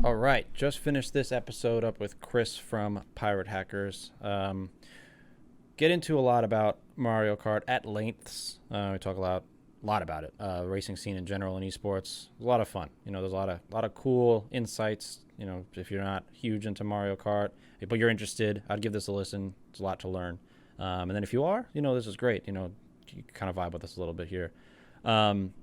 All right, just finished this episode up with Chris from Pirate Hackers. Get into a lot about Mario Kart at lengths. We talk a lot about it, racing scene in general in esports. It's a lot of fun. There's a lot of cool insights. If you're not huge into Mario Kart, but you're interested, I'd give this a listen. It's a lot to learn. And then if you are, this is great. You kind of vibe with us a little bit here. Um,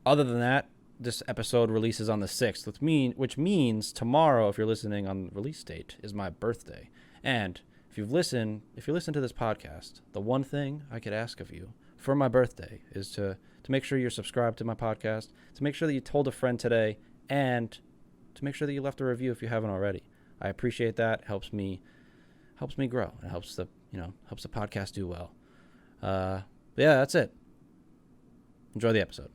Other than that, this episode releases on the 6th, which means tomorrow, if you're listening on the release date, is my birthday. And if you listen to this podcast, the one thing I could ask of you for my birthday is to make sure you're subscribed to my podcast, to make sure that you told a friend today, and to make sure that you left a review if you haven't already. I appreciate that. It helps me grow. It helps the podcast do well. But yeah, that's it. Enjoy the episode.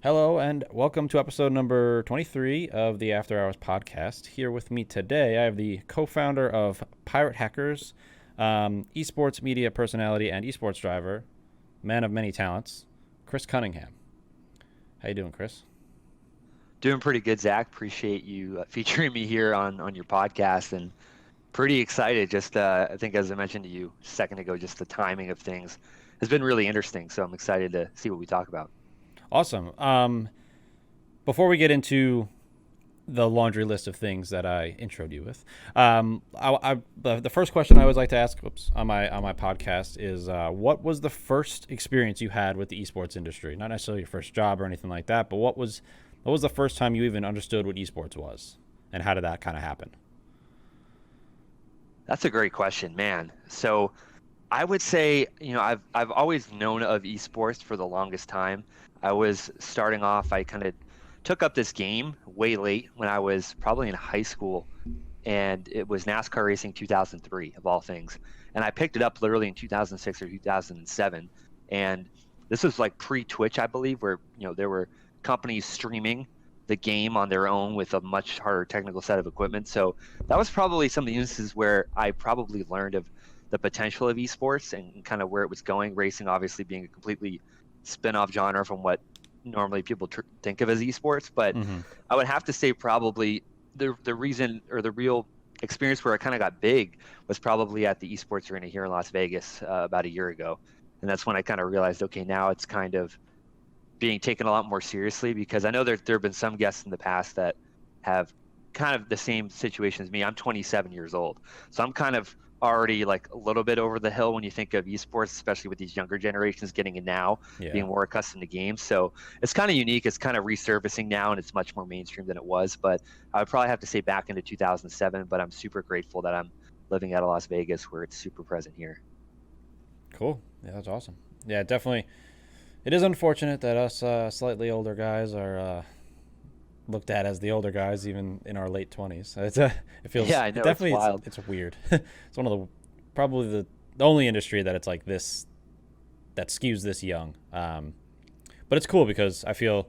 Hello and welcome to episode number 23 of the After Hours podcast. Here with me today, I have the co-founder of Pirate Hackers, esports media personality and esports driver, man of many talents, Chris Cunningham. How you doing, Chris? Doing pretty good, Zack. Appreciate you featuring me here on your podcast, and pretty excited. Just I think, as I mentioned to you a second ago, just the timing of things has been really interesting. So I'm excited to see what we talk about. Awesome. Before we get into the laundry list of things that I introed you with, the first question I always like to ask on my podcast is, what was the first experience you had with the esports industry? Not necessarily your first job or anything like that, but what was the first time you even understood what esports was, and how did that kind of happen? That's a great question, man. So I would say, I've always known of esports for the longest time. I was starting off, I kind of took up this game way late when I was probably in high school, and it was NASCAR Racing 2003 of all things. And I picked it up literally in 2006 or 2007. And this was like pre-Twitch, I believe, where, there were companies streaming the game on their own with a much harder technical set of equipment. So that was probably some of the instances where I probably learned of the potential of esports and kind of where it was going. Racing obviously being a completely spin-off genre from what normally people think of as esports, but I would have to say probably the reason or the real experience where I kind of got big was probably at the esports arena here in Las Vegas about a year ago. And that's when I kind of realized, okay, now it's kind of being taken a lot more seriously, because I know there have been some guests in the past that have kind of the same situation as me. I'm 27 years old, so I'm kind of already like a little bit over the hill when you think of esports, especially with these younger generations getting in now, being more accustomed to games. So it's kind of unique. It's kind of resurfacing now, and it's much more mainstream than it was. But I would probably have to say back into 2007, but I'm super grateful that I'm living out of Las Vegas where it's super present here. Cool. Yeah, that's awesome. Yeah, definitely. It is unfortunate that us slightly older guys are looked at as the older guys, even in our late 20s. It feels, Yeah, I know, it's definitely, wild. it's weird. It's one of probably the only industry that it's like this, that skews this young. But it's cool because I feel,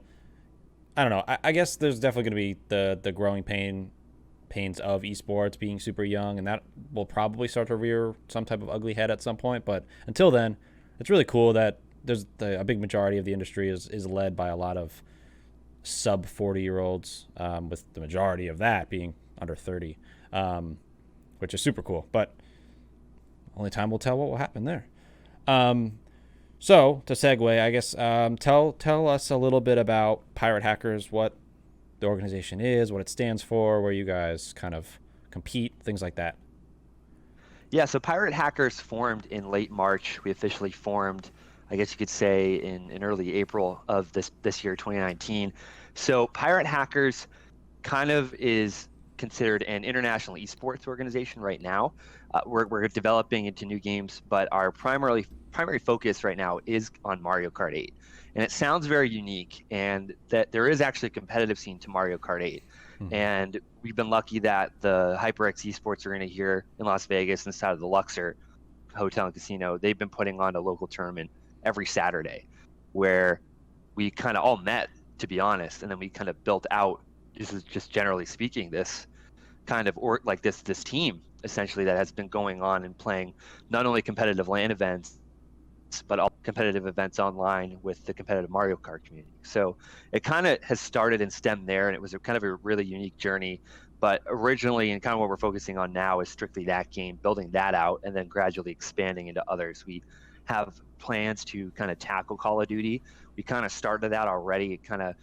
I don't know, I guess there's definitely going to be the growing pains of esports being super young, and that will probably start to rear some type of ugly head at some point. But until then, it's really cool that there's a big majority of the industry is led by a lot of sub 40-year-olds, with the majority of that being under 30, which is super cool. But only time will tell what will happen there. So to segue, I guess, tell us a little bit about Pirate Hackers, what the organization is, what it stands for, where you guys kind of compete, things like that. Yeah, so Pirate Hackers formed in late March. We officially formed, I guess you could say, in early April of this year, 2019. So Pirate Hackers kind of is considered an international esports organization right now. We're developing into new games, but our primary focus right now is on Mario Kart 8. And it sounds very unique, and that there is actually a competitive scene to Mario Kart 8. And we've been lucky that the HyperX Esports Arena here in Las Vegas, inside of the Luxor Hotel and Casino, they've been putting on a local tournament every Saturday, where we kind of all met, to be honest, and then we kind of built out. This is just generally speaking, this kind of like this team essentially that has been going on and playing not only competitive LAN events but all competitive events online with the competitive Mario Kart community. So it kind of has started and stemmed there, and it was a kind of a really unique journey. But originally, and kind of what we're focusing on now is strictly that game, building that out, and then gradually expanding into others. We have plans to kind of tackle Call of Duty. We kind of started that already, kind of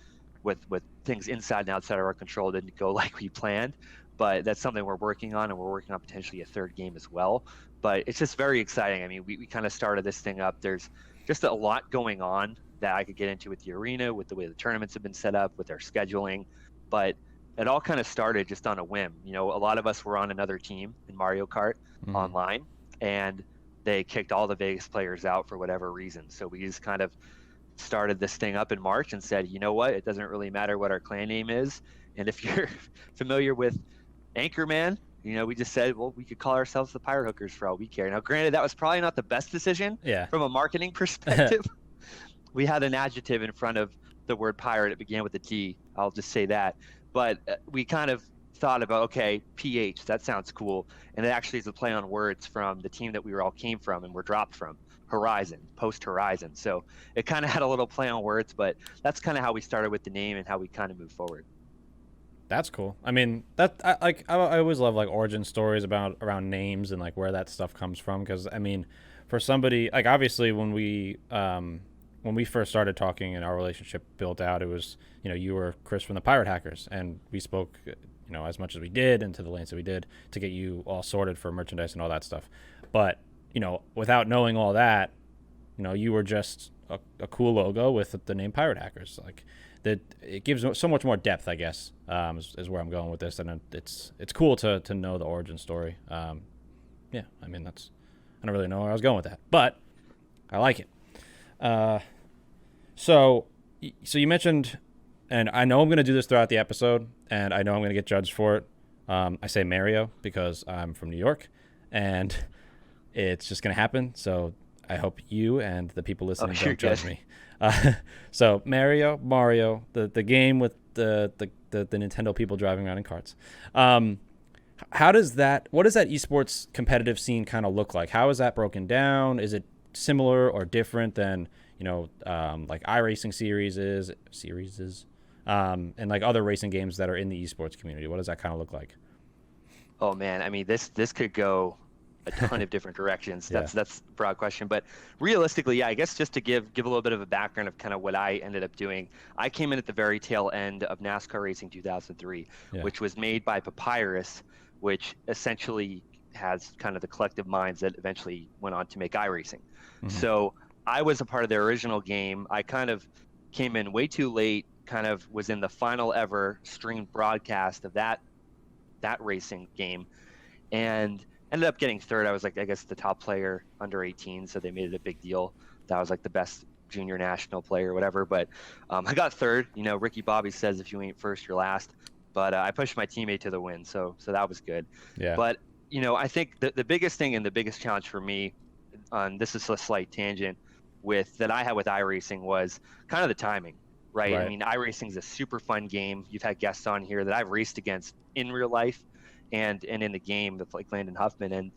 with things inside and outside of our control didn't go like we planned, but that's something we're working on, and we're working on potentially a third game as well. But it's just very exciting. I mean, we kind of started this thing up. There's just a lot going on that I could get into with the arena, with the way the tournaments have been set up, with their scheduling. But it all kind of started just on a whim. You know, a lot of us were on another team in Mario Kart online, and they kicked all the Vegas players out for whatever reason. So we just kind of started this thing up in March and said, you know what, it doesn't really matter what our clan name is. And if you're familiar with Anchorman, you know, we just said, well, we could call ourselves the Pirate Hookers for all we care. Now, granted, that was probably not the best decision from a marketing perspective. We had an adjective in front of the word pirate. It began with a T. I'll just say that. But we kind of thought about, okay, PH, that sounds cool. And it actually is a play on words from the team that we all came from and were dropped from, Horizon, post Horizon. So it kind of had a little play on words, but that's kind of how we started with the name and how we kind of moved forward. That's cool. I mean, I always love like origin stories around names and like where that stuff comes from. Because I mean, for somebody like obviously when we first started talking and our relationship built out, it was, you know, you were Chris from the Pirate Hackers, and we spoke, you know, as much as we did and to the lengths that we did to get you all sorted for merchandise and all that stuff. But you know, without knowing all that, you know, you were just a cool logo with the name Pirate Hackers. Like that, it gives so much more depth, I guess, is where I'm going with this, and it's cool to know the origin story. Yeah, I mean I don't really know where I was going with that, but I like it. So you mentioned, and I know I'm going to do this throughout the episode, and I know I'm going to get judged for it. I say Mario because I'm from New York, and it's just going to happen. So I hope you and the people listening don't judge me. So Mario, the game with the Nintendo people driving around in carts. What does that esports competitive scene kind of look like? How is that broken down? Is it similar or different than, you know, like iRacing series, and like other racing games that are in the esports community? What does that kind of look like? Oh man, I mean this could go a ton of different directions. That's a broad question, but realistically, yeah, I guess just to give a little bit of a background of kind of what I ended up doing. I came in at the very tail end of NASCAR Racing 2003, which was made by Papyrus, which essentially has kind of the collective minds that eventually went on to make iRacing. So I was a part of their original game. I kind of came in way too late, kind of was in the final ever streamed broadcast of that racing game, and ended up getting third. I was like, I guess the top player under 18, so they made it a big deal. That was like the best junior national player or whatever. But I got third. You know, Ricky Bobby says if you ain't first, you're last. But I pushed my teammate to the win, so that was good. Yeah. But you know, I think the biggest thing and the biggest challenge for me, this is a slight tangent, that I had with iRacing was kind of the timing, right? I mean, iRacing is a super fun game. You've had guests on here that I've raced against in real life and in the game with like Landon Huffman. And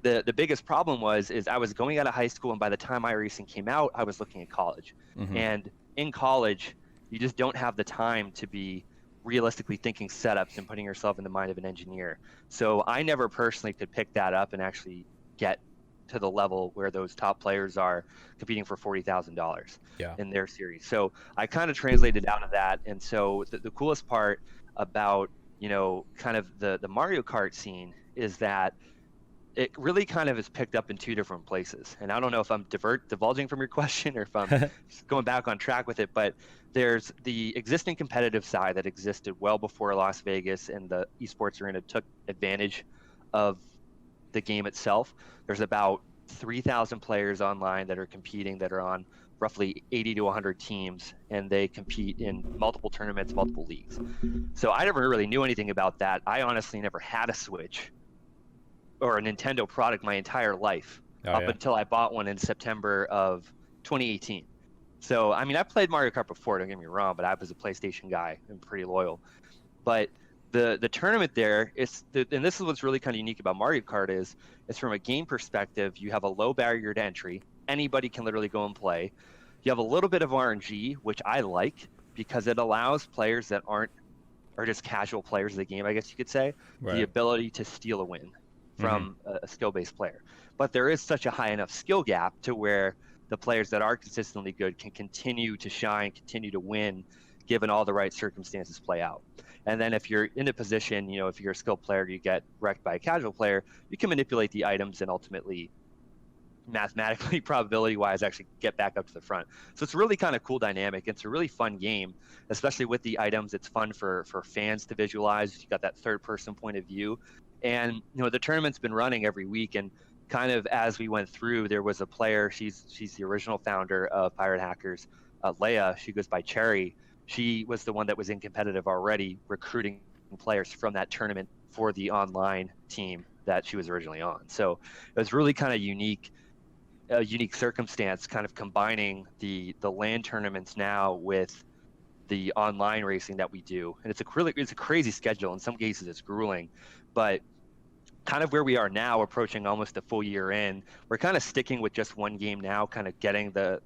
the biggest problem is I was going out of high school, and by the time iRacing came out, I was looking at college. And in college, you just don't have the time to be realistically thinking setups and putting yourself in the mind of an engineer. So I never personally could pick that up and actually get to the level where those top players are competing for $40,000 in their series. So I kind of translated out of that. And so the coolest part about, you know, kind of the Mario Kart scene is that it really kind of is picked up in two different places. And I don't know if I'm divulging from your question or if I'm going back on track with it, but there's the existing competitive side that existed well before Las Vegas and the esports arena took advantage of the game itself. There's about 3,000 players online that are competing, that are on roughly 80 to 100 teams, and they compete in multiple tournaments, multiple leagues. So I never really knew anything about that. I honestly never had a Switch or a Nintendo product my entire life until I bought one in September of 2018. So, I mean, I played Mario Kart before, don't get me wrong, but I was a PlayStation guy and pretty loyal. But the tournament there and this is what's really kind of unique about Mario Kart is from a game perspective, you have a low barrier to entry. Anybody can literally go and play. You have a little bit of RNG, which I like because it allows players that are just casual players of the game, I guess you could say, the ability to steal a win from a skill-based player. But there is such a high enough skill gap to where the players that are consistently good can continue to shine, continue to win, given all the right circumstances play out. And then if you're in a position, if you're a skilled player, you get wrecked by a casual player, you can manipulate the items and ultimately, mathematically, probability-wise, actually get back up to the front. So it's a really kind of cool dynamic. It's a really fun game, especially with the items. It's fun for fans to visualize. You got that third-person point of view. And, the tournament's been running every week, and kind of as we went through, there was a player, she's the original founder of Pirate Hackers, Leia, she goes by Cherry. She was the one that was in competitive already, recruiting players from that tournament for the online team that she was originally on. So it was really kind of a unique circumstance, kind of combining the LAN tournaments now with the online racing that we do. And it's a crazy schedule. In some cases it's grueling, but kind of where we are now, approaching almost a full year in, we're kind of sticking with just one game now, kind of getting the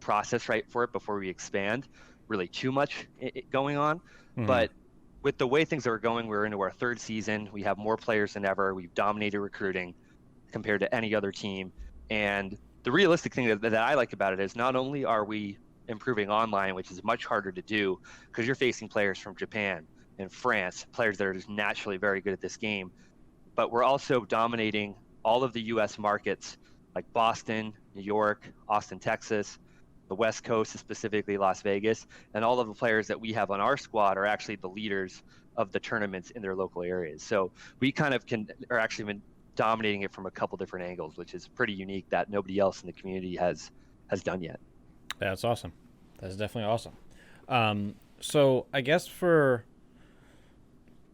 process right for it before we expand really too much going on. But with the way things are going, we're into our third season. We have more players than ever. We've dominated recruiting compared to any other team. And the realistic thing that I like about it is not only are we improving online, which is much harder to do because you're facing players from Japan and France, players that are just naturally very good at this game, but we're also dominating all of the U.S. markets like Boston, New York, Austin, Texas, the West Coast, specifically Las Vegas, and all of the players that we have on our squad are actually the leaders of the tournaments in their local areas. So we kind of are actually been dominating it from a couple different angles, which is pretty unique that nobody else in the community has done yet. Yeah, that's awesome. That's definitely awesome. So I guess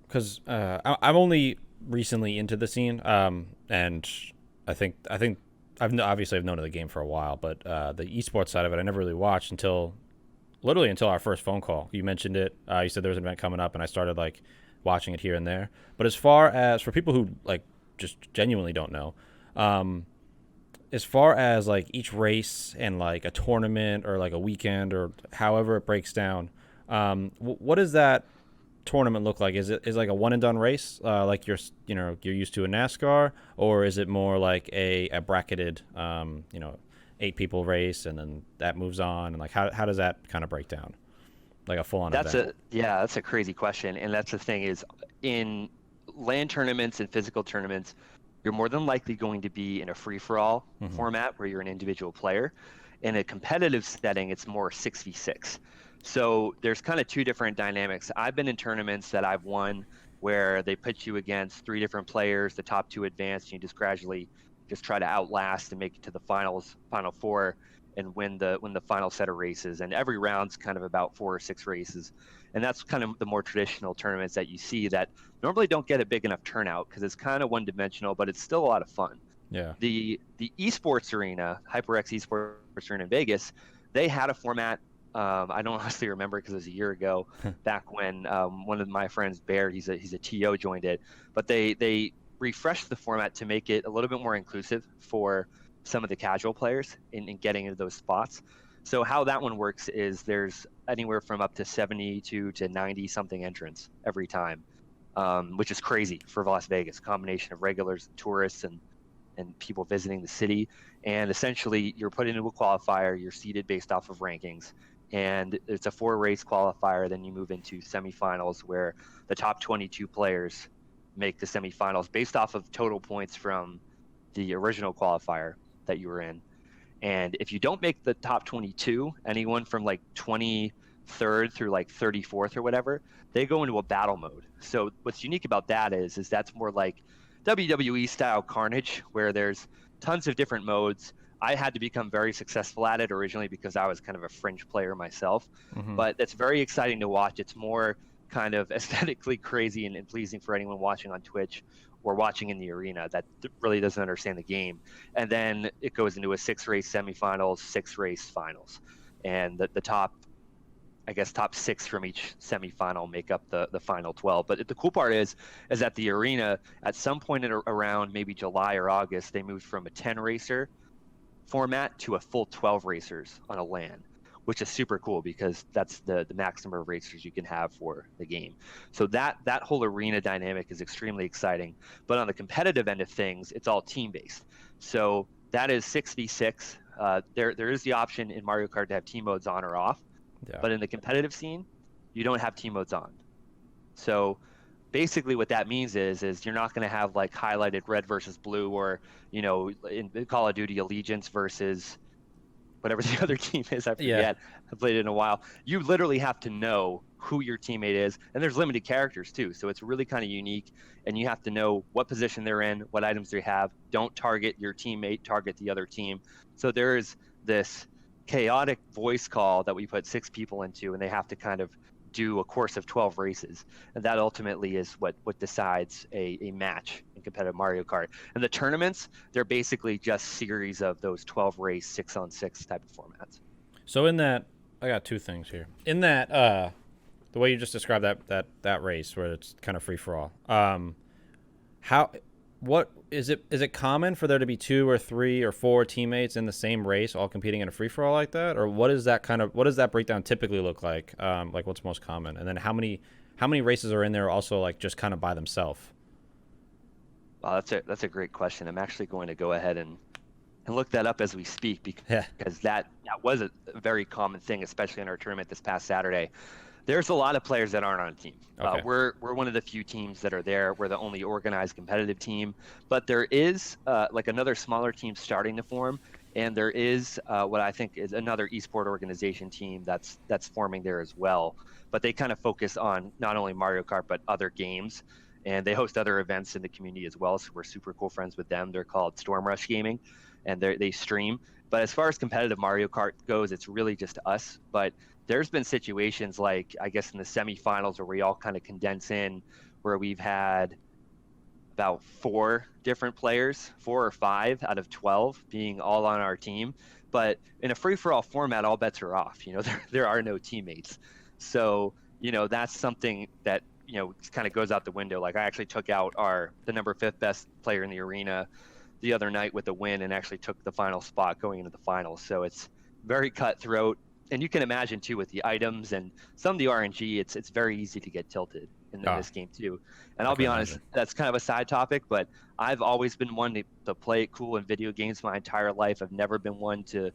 because I'm only recently into the scene, and I think obviously I've known of the game for a while, but the esports side of it I never really watched until our first phone call. You mentioned it. You said there was an event coming up, and I started like watching it here and there. But as far as for people who like just genuinely don't know, as far as like each race and like a tournament or like a weekend or however it breaks down, what does that tournament look like? Is like a one and done race, like you're used to in NASCAR, or is it more like a bracketed 8 people race and then that moves on, and like how does that kind of break down, like a full on event? That's a crazy question. And that's the thing is, in LAN tournaments and physical tournaments, you're more than likely going to be in a free-for-all format where you're an individual player. In a competitive setting, it's more 6v6. So there's kind of two different dynamics. I've been in tournaments that I've won where they put you against 3 different players, the top 2 advance, and you just gradually just try to outlast and make it to the final 4 and win the final set of races. And every round's kind of about 4 or 6 races. And that's kind of the more traditional tournaments that you see that normally don't get a big enough turnout because it's kind of one-dimensional, but it's still a lot of fun. Yeah. The esports arena, HyperX Esports Arena in Vegas, they had a format. I don't honestly remember because it was a year ago, back when one of my friends, Bear, he's a TO, joined it. But they refreshed the format to make it a little bit more inclusive for some of the casual players in getting into those spots. So how that one works is there's anywhere from up to 72 to 90 something entrants every time, which is crazy for Las Vegas, combination of regulars, tourists, and people visiting the city. And essentially you're put into a qualifier, you're seeded based off of rankings, and it's a 4-race qualifier. Then you move into semifinals where the top 22 players make the semifinals based off of total points from the original qualifier that you were in. And if you don't make the top 22, anyone from like 23rd through like 34th or whatever, they go into a battle mode. So what's unique about that is that's more like WWE style Carnage, where there's tons of different modes. I had to become very successful at it originally because I was kind of a fringe player myself, but that's very exciting to watch. It's more kind of aesthetically crazy and pleasing for anyone watching on Twitch or watching in the arena that really doesn't understand the game. And then it goes into a 6-race semifinals, 6-race finals, and the top, I guess, top 6 from each semifinal make up the final 12. But the cool part is that the arena, at some point around maybe July or August, they moved from a 10 racer format to a full 12 racers on a LAN, which is super cool because that's the max number of racers you can have for the game. So that whole arena dynamic is extremely exciting. But on the competitive end of things, it's all team based. So that is 6v6. There is the option in Mario Kart to have team modes on or off. Yeah. But in the competitive scene, you don't have team modes on. So basically what that means is you're not going to have like highlighted red versus blue, or, you know, in Call of Duty Allegiance versus whatever the other team is. I forget. Yeah. I've played it in a while. You literally have to know who your teammate is, and there's limited characters too. So it's really kind of unique, and you have to know what position they're in, what items they have. Don't target your teammate, target the other team. So there is this chaotic voice call that we put 6 people into, and they have to kind of do a course of 12 races, and that ultimately is what decides a match in competitive Mario Kart. And the tournaments, they're basically just series of those 12 race 6-on-6 type of formats. So in that, I got 2 things here. In that, the way you just described that race where it's kind of free for all. What is it? Is it common for there to be 2 or 3 or 4 teammates in the same race, all competing in a free for all like that, or what does that breakdown typically look like? Like what's most common, and then how many races are in there also like just kind of by themselves? Wow, that's a great question. I'm actually going to go ahead and look that up as we speak, because that was a very common thing, especially in our tournament this past Saturday. There's a lot of players that aren't on a team. Okay. We're one of the few teams that are there. We're the only organized competitive team, but there is like another smaller team starting to form, and there is what I think is another esport organization team that's forming there as well. But they kind of focus on not only Mario Kart but other games, and they host other events in the community as well. So we're super cool friends with them. They're called Storm Rush Gaming, and they stream. But as far as competitive Mario Kart goes, it's really just us. But there's been situations like, I guess, in the semifinals where we all kind of condense in, where we've had about 4 different players, 4 or 5 out of 12 being all on our team. But in a free-for-all format, all bets are off. You know, there are no teammates. So, you know, that's something that, you know, kind of goes out the window. Like, I actually took out the number 5th best player in the arena the other night with a win, and actually took the final spot going into the finals. So it's very cutthroat. And you can imagine too, with the items and some of the RNG, it's very easy to get tilted in this game too. And I'll be honest, that's kind of a side topic, but I've always been one to play it cool in video games my entire life. I've never been one to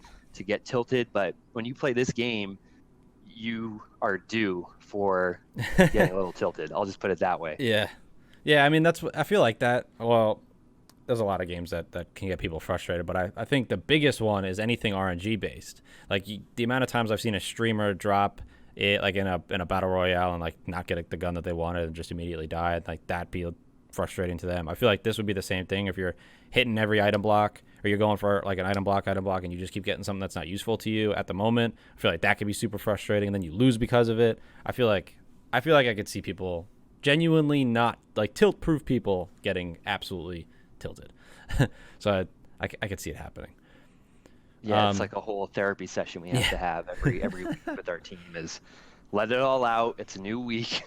get tilted, but when you play this game, you are due for getting a little tilted. I'll just put it that way. Yeah. I mean, that's what I feel like that. Well, there's a lot of games that can get people frustrated, but I think the biggest one is anything RNG based. Like the amount of times I've seen a streamer drop it like in a battle royale and like not get the gun that they wanted and just immediately die, and like that be frustrating to them. I feel like this would be the same thing if you're hitting every item block, or you're going for like an item block, and you just keep getting something that's not useful to you at the moment. I feel like that could be super frustrating, and then you lose because of it. I feel like I could see people genuinely not like tilt-proof people getting absolutely tilted. So I could see it happening. Yeah, it's like a whole therapy session we have to have every week with our team, is let it all out. It's a new week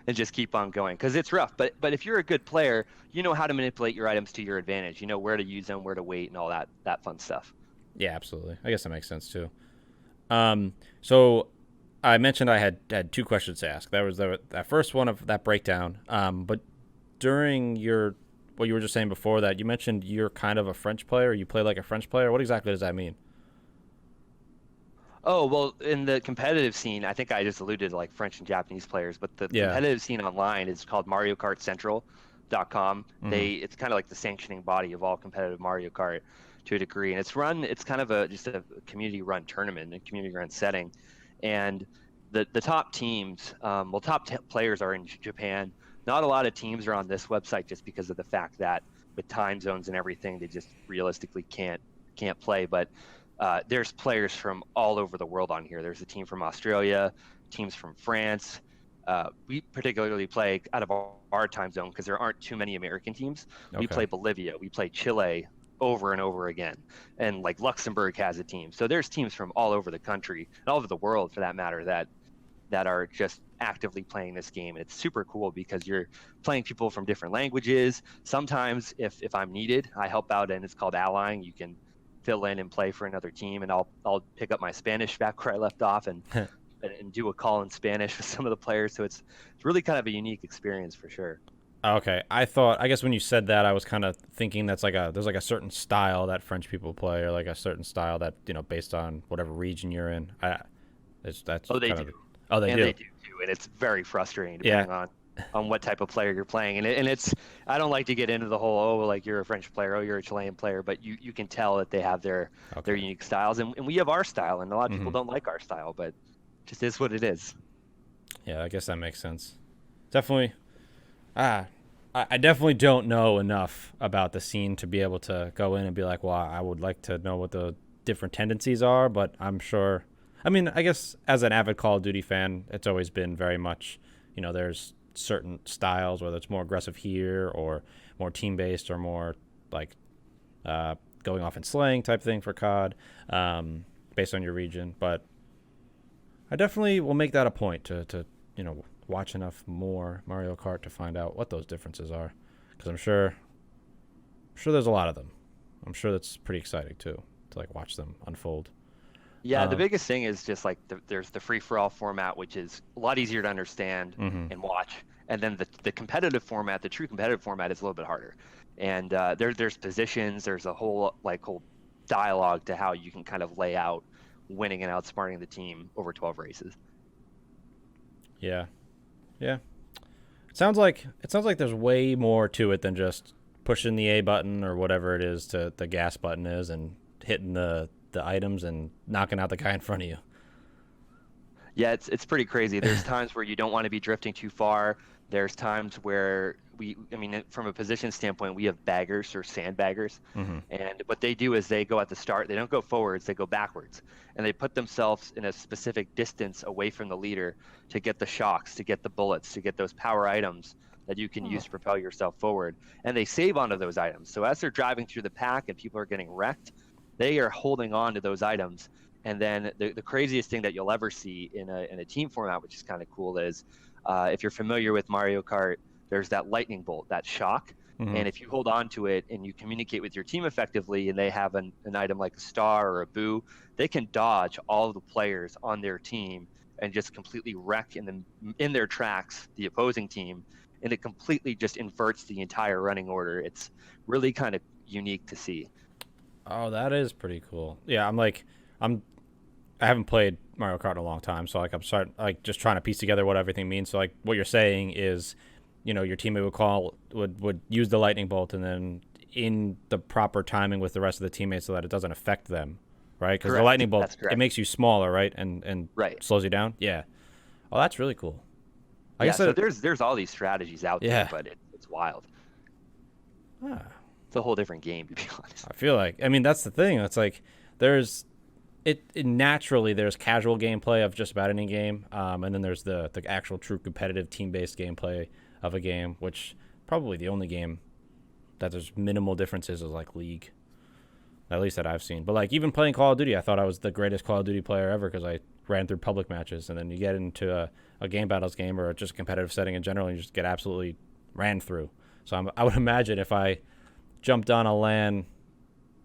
and just keep on going, because it's rough. But if you're a good player, you know how to manipulate your items to your advantage. You know where to use them, where to wait, and all that fun stuff. Yeah, absolutely. I guess that makes sense too. So I mentioned I had 2 questions to ask. That was that first one of that breakdown. But during what you were just saying before that, you mentioned you're kind of a French player. You play like a French player. What exactly does that mean? Oh, well, in the competitive scene, I think I just alluded to like French and Japanese players, but the competitive scene online is called MarioKartCentral.com. Mm-hmm. It's kind of like the sanctioning body of all competitive Mario Kart to a degree, and it's kind of just a community-run tournament, a community-run setting, and the top teams, top players are in Japan. Not a lot of teams are on this website just because of the fact that with time zones and everything, they just realistically can't play. But there's players from all over the world on here. There's a team from Australia, teams from France, We particularly play out of our time zone because there aren't too many American teams. We Okay. play Bolivia, we play Chile over and over again, and like Luxembourg has a team. So there's teams from all over the country and all over the world, for that matter, that are just actively playing this game. And it's super cool because you're playing people from different languages. Sometimes if I'm needed, I help out, and it's called allying. You can fill in and play for another team, and I'll pick up my Spanish back where I left off and do a call in Spanish with some of the players. So it's really kind of a unique experience for sure. Okay. I guess when you said that, I was kind of thinking there's like a certain style that French people play, or like a certain style that, based on whatever region you're in. That's Oh, they kind do. of, oh, they And do. they do too. And it's very frustrating Yeah. depending on what type of player you're playing. And it's, I don't like to get into the whole, oh, like you're a French player, oh, you're a Chilean player, but you can tell that they have their Okay. unique styles. And we have our style, and a lot of people Hmm. don't like our style, but it just is what it is. Yeah, I guess that makes sense. Definitely. Ah, I definitely don't know enough about the scene to be able to go in and be like, well, I would like to know what the different tendencies are, but I'm sure. I mean, I guess as an avid Call of Duty fan, it's always been very much, there's certain styles, whether it's more aggressive here or more team based or more like going off and slaying type thing for COD, based on your region. But I definitely will make that a point to watch enough more Mario Kart to find out what those differences are, because I'm sure there's a lot of them. I'm sure that's pretty exciting too, to like watch them unfold. Yeah, the Um, biggest thing is just like there's the free for all format, which is a lot easier to understand mhm. and watch, and then the competitive format, the true competitive format, is a little bit harder. And there's positions, there's a whole dialogue to how you can kind of lay out winning and outsmarting the team over 12 races. Yeah, yeah. It sounds like there's way more to it than just pushing the A button or whatever it is to the gas button is and hitting the items and knocking out the guy in front of you. Yeah, it's pretty crazy. There's times where you don't want to be drifting too far. There's times where I mean, from a position standpoint, we have baggers or sandbaggers, Hmm. and what they do is they go at the start. They don't go forwards, they go backwards, and they put themselves in a specific distance away from the leader to get the shocks, to get the bullets, to get those power items that you can use Oh. to propel yourself forward. And they save onto those items. So as they're driving through the pack and people are getting wrecked, they are holding on to those items. And then the craziest thing that you'll ever see in a team format, which is kind of cool, is if you're familiar with Mario Kart, there's that lightning bolt, that shock. Hmm. And if you hold on to it and you communicate with your team effectively, and they have an item like a star or a boo, they can dodge all of the players on their team and just completely wreck in their tracks the opposing team. And it completely just inverts the entire running order. It's really kind of unique to see. Oh, that is pretty cool. Yeah, I'm I haven't played Mario Kart in a long time, so like I'm starting like just trying to piece together what everything means. So like what you're saying is, your teammate would use the lightning bolt and then in the proper timing with the rest of the teammates so that it doesn't affect them, right? Because the Correct. lightning bolt, That's it correct. makes you smaller, right, and Right. slows you down. Yeah. Oh, that's really cool. I Yeah. guess So that. there's all these strategies out there, Yeah. but it's wild. Ah, It's a whole different game, to be honest. I feel like, I mean, that's the thing. It's like there's it naturally there's casual gameplay of just about any game, and then there's the actual true competitive team based gameplay of a game, which probably the only game that there's minimal differences is like League, at least that I've seen. But like even playing Call of Duty, I thought I was the greatest Call of Duty player ever because I ran through public matches, and then you get into a game battles game or just a competitive setting in general, and you just get absolutely ran through. So I would imagine if I jumped on a LAN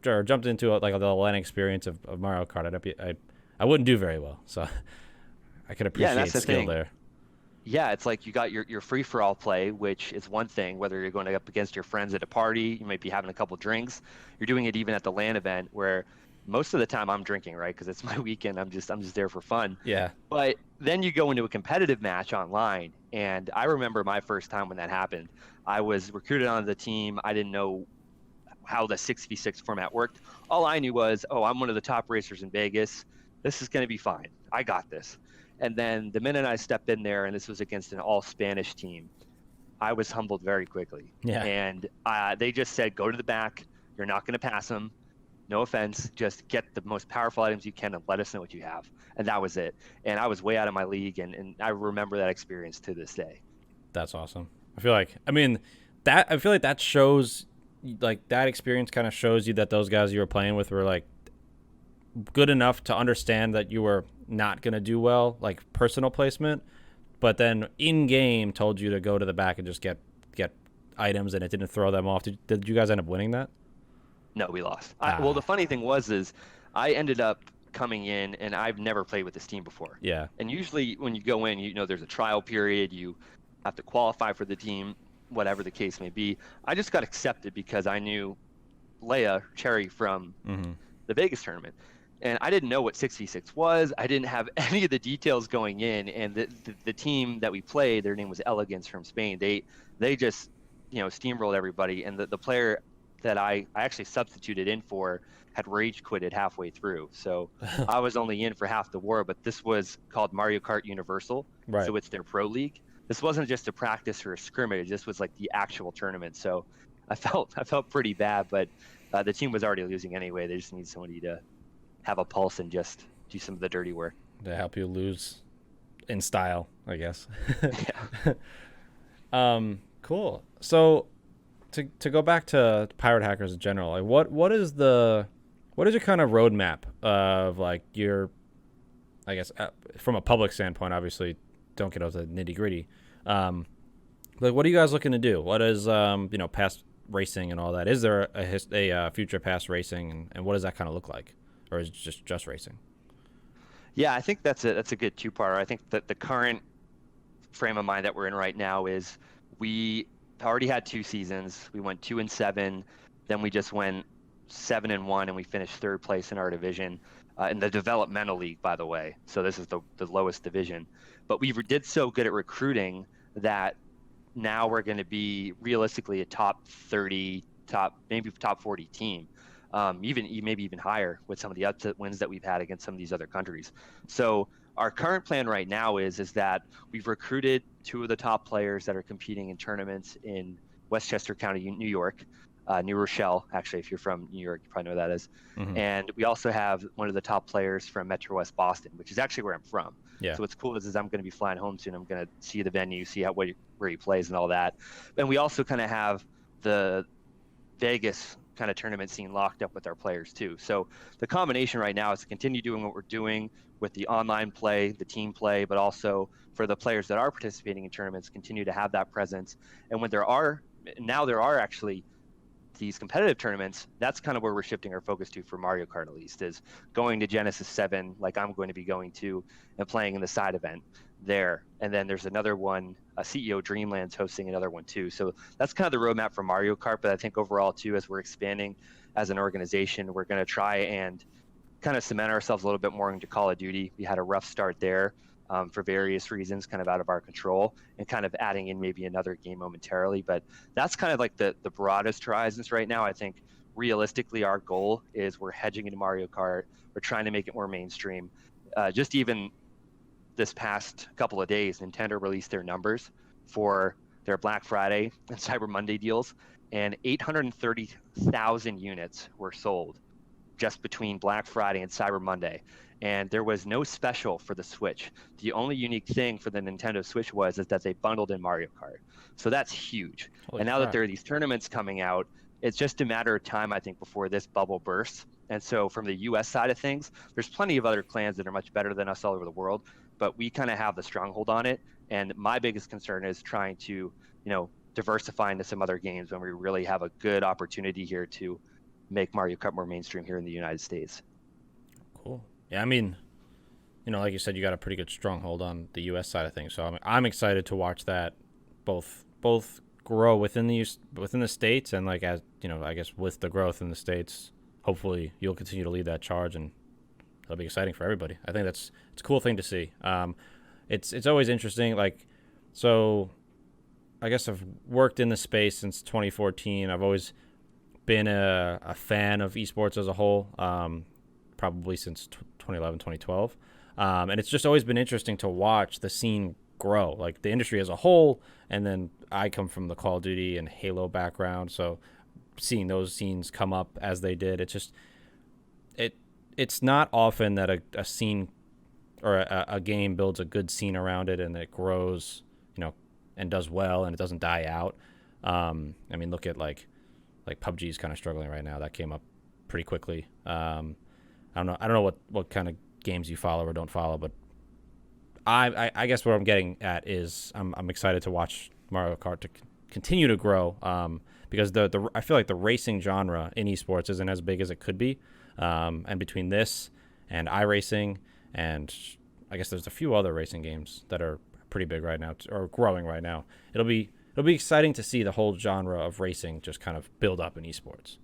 or jumped into like the LAN experience of Mario Kart, I wouldn't do very well. So I could Yeah, and appreciate that's the skill thing. there. Yeah, it's like you got your free for all play, which is one thing, whether you're going up against your friends at a party, you might be having a couple drinks. You're doing it even at the LAN event where most of the time I'm drinking, right? Because it's my weekend. I'm just there for fun. Yeah. But then you go into a competitive match online, and I remember my first time when that happened. I was recruited onto the team. I didn't know how the 6v6 format worked. All I knew was, oh, I'm one of the top racers in Vegas. This is going to be fine. I got this. And then the minute I stepped in there, and this was against an all Spanish team, I was humbled very quickly. Yeah. And they just said, go to the back. You're not going to pass them. No offense, just get the most powerful items you can and let us know what you have. And that was it. And I was way out of my league, and I remember that experience to this day. That's awesome. I feel like that shows, like, that experience kind of shows you that those guys you were playing with were like good enough to understand that you were not going to do well, like personal placement, but then in game told you to go to the back and just get items, and it didn't throw them off. Did you guys end up winning that? No, we lost. Well, the funny thing is I ended up coming in, and I've never played with this team before. Yeah. And usually when you go in, there's a trial period. You have to qualify for the team, whatever the case may be. I just got accepted because I knew Leia Cherry from the Vegas tournament. And I didn't know what 6v6 was. I didn't have any of the details going in. And the team that we played, their name was Elegance from Spain. They just, steamrolled everybody. And the player that I actually substituted in for had rage quitted halfway through. So I was only in for half the war, but this was called Mario Kart Universal. Right. So it's their pro league. This wasn't just a practice or a scrimmage. This was like the actual tournament. So I felt pretty bad, but the team was already losing anyway. They just need somebody to have a pulse and just do some of the dirty work. To help you lose in style, I guess. Yeah. Cool. So to go back to Pirate Hackers in general, like what is your kind of roadmap of like your, I guess, from a public standpoint, obviously don't get into the nitty gritty. Like, what are you guys looking to do? What is, past racing and all that? Is there a future past racing, and what does that kind of look like? Or is it just racing? Yeah, I think that's a good two-parter. I think that the current frame of mind that we're in right now is we already had 2 seasons. We went 2-7, then we just went 7-1, and we finished 3rd place in our division in the developmental league, by the way. So this is the lowest division. But we did so good at recruiting that now we're going to be realistically a top 30, maybe top 40 team. Maybe even higher with some of the upset wins that we've had against some of these other countries. So our current plan right now is that we've recruited 2 of the top players that are competing in tournaments in Westchester County, New York, New Rochelle. Actually, if you're from New York, you probably know where that is. Mm-hmm. And we also have one of the top players from Metro West Boston, which is actually where I'm from. Yeah. So what's cool is I'm going to be flying home soon. I'm going to see the venue, see where he plays and all that. And we also kind of have the Vegas kind of tournament scene locked up with our players too. So the combination right now is to continue doing what we're doing with the online play, the team play, but also for the players that are participating in tournaments, continue to have that presence. And when there are actually these competitive tournaments, that's kind of where we're shifting our focus to for Mario Kart, at least, is going to Genesis 7, like I'm going to be going to, and playing in the side event there. And then there's another one, CEO Dreamland's hosting another one too. So that's kind of the roadmap for Mario Kart. But I think overall too, as we're expanding as an organization, we're going to try and kind of cement ourselves a little bit more into Call of Duty. We had a rough start there for various reasons, kind of out of our control, and kind of adding in maybe another game momentarily. But that's kind of like the broadest horizons right now. I think realistically, our goal is we're hedging into Mario Kart. We're trying to make it more mainstream. Just even this past couple of days, Nintendo released their numbers for their Black Friday and Cyber Monday deals, and 830,000 units were sold just between Black Friday and Cyber Monday. And there was no special for the Switch. The only unique thing for the Nintendo Switch is that they bundled in Mario Kart. So that's huge. Holy and now crap. That there are these tournaments coming out, it's just a matter of time, I think, before this bubble bursts. And so from the US side of things, there's plenty of other clans that are much better than us all over the world, but we kind of have the stronghold on it. And my biggest concern is trying to, diversify into some other games when we really have a good opportunity here to make Mario Kart more mainstream here in the United States. Cool. Yeah, I mean, like you said, you got a pretty good stronghold on the U.S. side of things. So I'm excited to watch that both grow within the states, and like, as I guess with the growth in the states, hopefully you'll continue to lead that charge, and it'll be exciting for everybody. I think it's a cool thing to see. It's always interesting. Like, so I guess I've worked in the space since 2014. I've always been a fan of esports as a whole, probably since 2011, 2012. And it's just always been interesting to watch the scene grow, like the industry as a whole. And then I come from the Call of Duty and Halo background, so seeing those scenes come up as they did, it's just, it's not often that a scene or a game builds a good scene around it and it grows, and does well and it doesn't die out. I mean, look at like PUBG is kind of struggling right now. That came up pretty quickly. I don't know what kind of games you follow or don't follow, but I guess what I'm getting at is I'm excited to watch Mario Kart to continue to grow, because the I feel like the racing genre in esports isn't as big as it could be, and between this and iRacing, and I guess there's a few other racing games that are pretty big right now or growing right now. It'll be exciting to see the whole genre of racing just kind of build up in esports.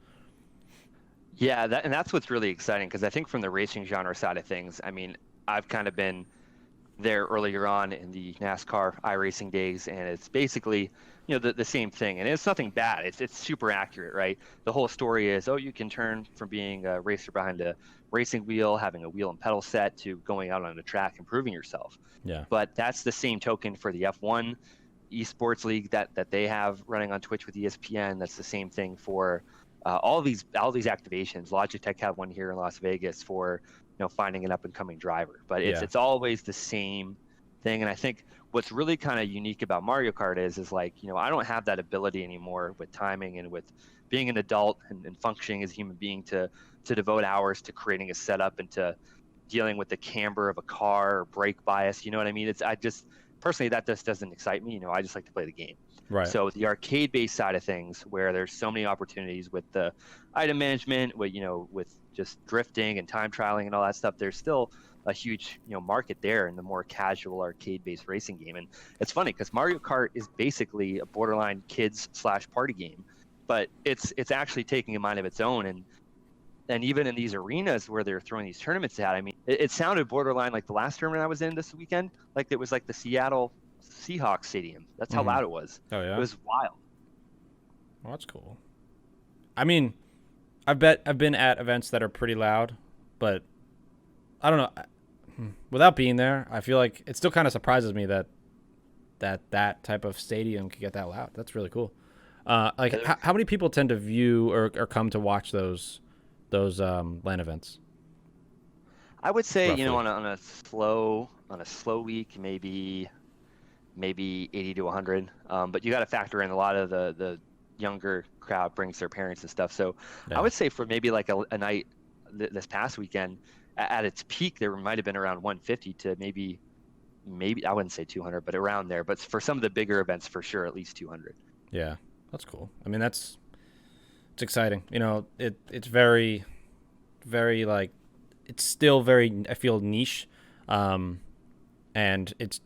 Yeah, and that's what's really exciting because I think from the racing genre side of things, I mean, I've kind of been there earlier on in the NASCAR iRacing days, and it's basically, the same thing. And it's nothing bad. It's super accurate, right? The whole story is, oh, you can turn from being a racer behind a racing wheel, having a wheel and pedal set, to going out on the track, improving yourself. Yeah. But that's the same token for the F1 esports league that they have running on Twitch with ESPN. That's the same thing for all these activations. Logitech have one here in Las Vegas for finding an up and coming driver. But Yeah. it's always the same thing. And I think what's really kind of unique about Mario Kart is like, I don't have that ability anymore with timing and with being an adult and functioning as a human being to devote hours to creating a setup and to dealing with the camber of a car or brake bias. You know what I mean? I just personally, that just doesn't excite me. I just like to play the game. Right. So the arcade-based side of things, where there's so many opportunities with the item management, with just drifting and time trialing and all that stuff, there's still a huge market there in the more casual arcade-based racing game. And it's funny because Mario Kart is basically a borderline kids/party game, but it's actually taking a mind of its own. And even in these arenas where they're throwing these tournaments out, I mean, it sounded borderline like the last tournament I was in this weekend, like it was like the Seattle Seahawks stadium. That's how loud it was. Oh yeah. It was wild. Well, that's cool. I mean, I've been at events that are pretty loud, but I don't know. Without being there, I feel like it still kind of surprises me that type of stadium could get that loud. That's really cool. How many people tend to view or come to watch those LAN events? I would say, Roughly. on a slow week, maybe 80 to 100. But you got to factor in a lot of the younger crowd brings their parents and stuff. So Yeah. I would say for maybe like a night this past weekend, at its peak, there might have been around 150 to maybe I wouldn't say 200, but around there. But for some of the bigger events, for sure, at least 200. Yeah, that's cool. I mean, it's exciting. It's very, very like, it's still very, I feel, niche, and it's